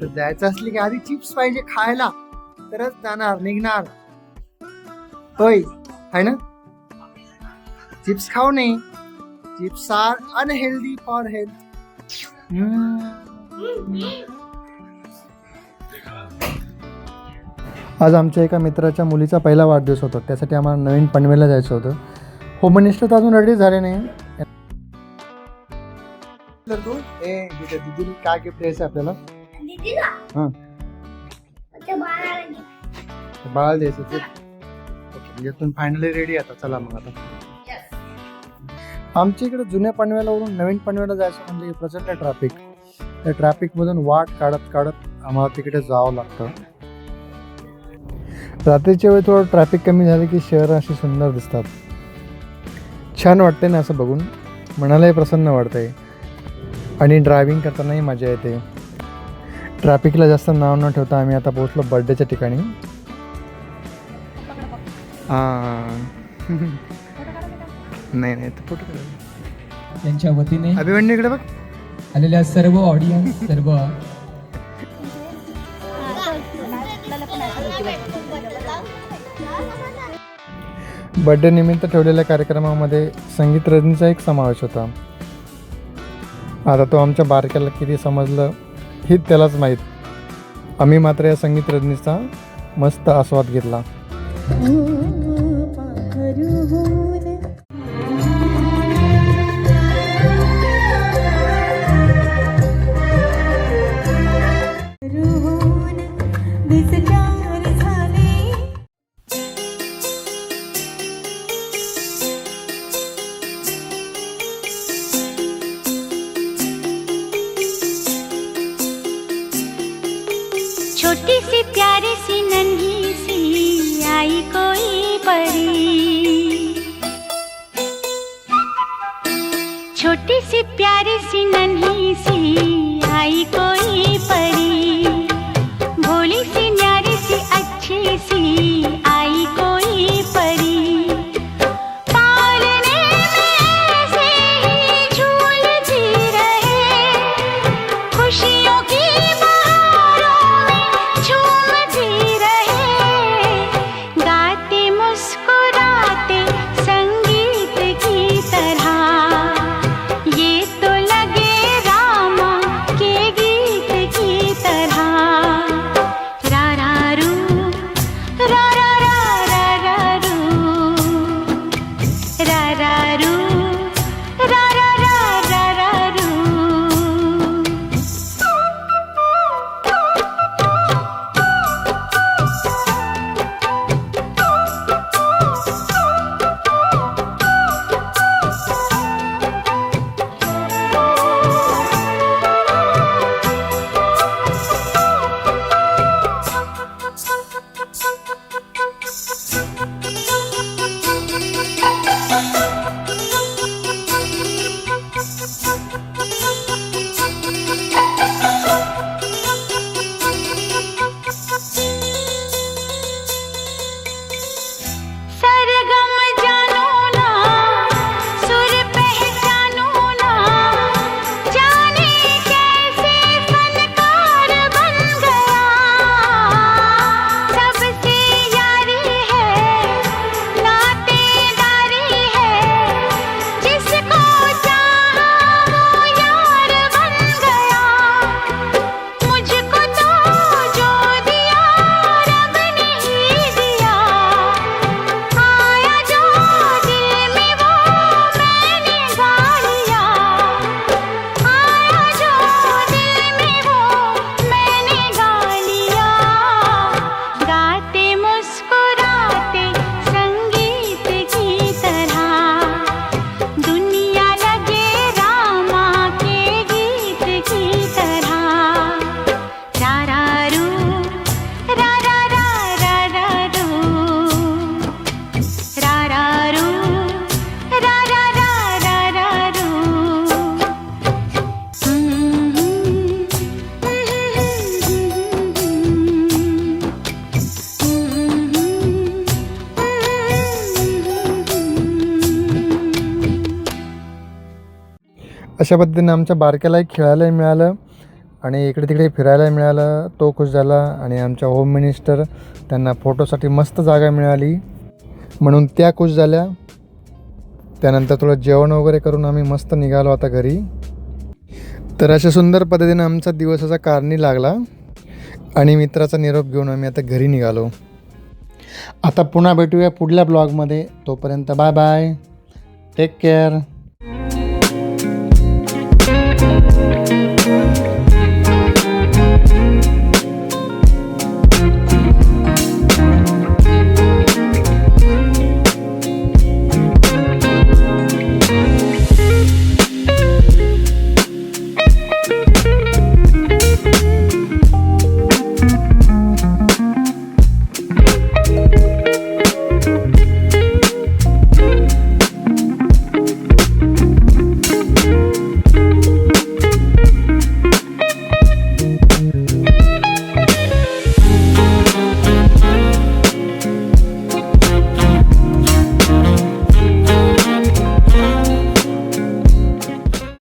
तर जायचं असली की आधी चिप्स पाहिजे खायला, तरच जाणार निघणार. होय है ना. चिप्स खाऊ नये. Chips are unhealthy for health. आज आमच्या एका मित्राच्या मुलीचा पहिला वाढदिवस होता, त्यासाठी आम्हाला नवीन पनवेलला जायचं होतं. होम मिनिस्टर तर अजून रेडी झाले नाही. तर तू दीदीने काय गिफ्ट द्यायचं आपल्याला? हां बाळा द्यायचं ते. ओके म्हणजे तुम्ही फायनली रेडी आता. चला मग आता आमच्या इकडे जुन्या पनवेलावरून नवीन पनवेलला जायचं म्हणजे प्रचंड ट्रॅफिक. त्या ट्रॅफिकमधून वाट काढत काढत आम्हाला तिकडे जावं लागतं. रात्रीच्या वेळी थोडं ट्रॅफिक कमी झालं की शहर अशी सुंदर दिसतात. छान वाटते ना असं बघून, मनालाही प्रसन्न वाटतंय आणि ड्रायव्हिंग करतानाही मजा येते. ट्रॅफिकला जास्त नाव न ठेवता आम्ही आता पोहोचलो बर्थडेच्या ठिकाणी. नाही नाही तर फोटो त्यांच्या वतीने अभिमन्यू इकडे बघ. आलेल्या सर्व ऑडियन्स, सर्व बर्थडे निमित्त ठेवलेल्या कार्यक्रमामध्ये संगीत रजनीचा एक समावेश होता. आता तो आमच्या बारक्याला किती समजलं हे त्यालाच माहीत. आम्ही मात्र या संगीत रजनीचा मस्त आस्वाद घेतला. छोटी सी प्यारी सी नन्ही सी आई कोई परी, छोटी सी प्यारी सी नन्ही सी आई कोई परी, भोली सी न्यारी सी अच्छी सी आई कोई परी, पालने में से ही झूलती रहे, खुशियों की अशा पद्धतीने आमच्या बारक्यालाही खेळायला मिळालं आणि इकडे तिकडे फिरायला मिळालं, तो खुश झाला. आणि आमच्या होम मिनिस्टर, त्यांना फोटोसाठी मस्त जागा मिळाली म्हणून त्या खुश झाल्या. त्यानंतर थोडं जेवण वगैरे करून आम्ही मस्त निघालो आता घरी. तर अशा सुंदर पद्धतीने आमचा दिवसाचा कारणी लागला आणि मित्राचा निरोप घेऊन आम्ही आता घरी निघालो. आता पुन्हा भेटूया पुढल्या ब्लॉगमध्ये. तोपर्यंत बाय बाय, टेक केअर.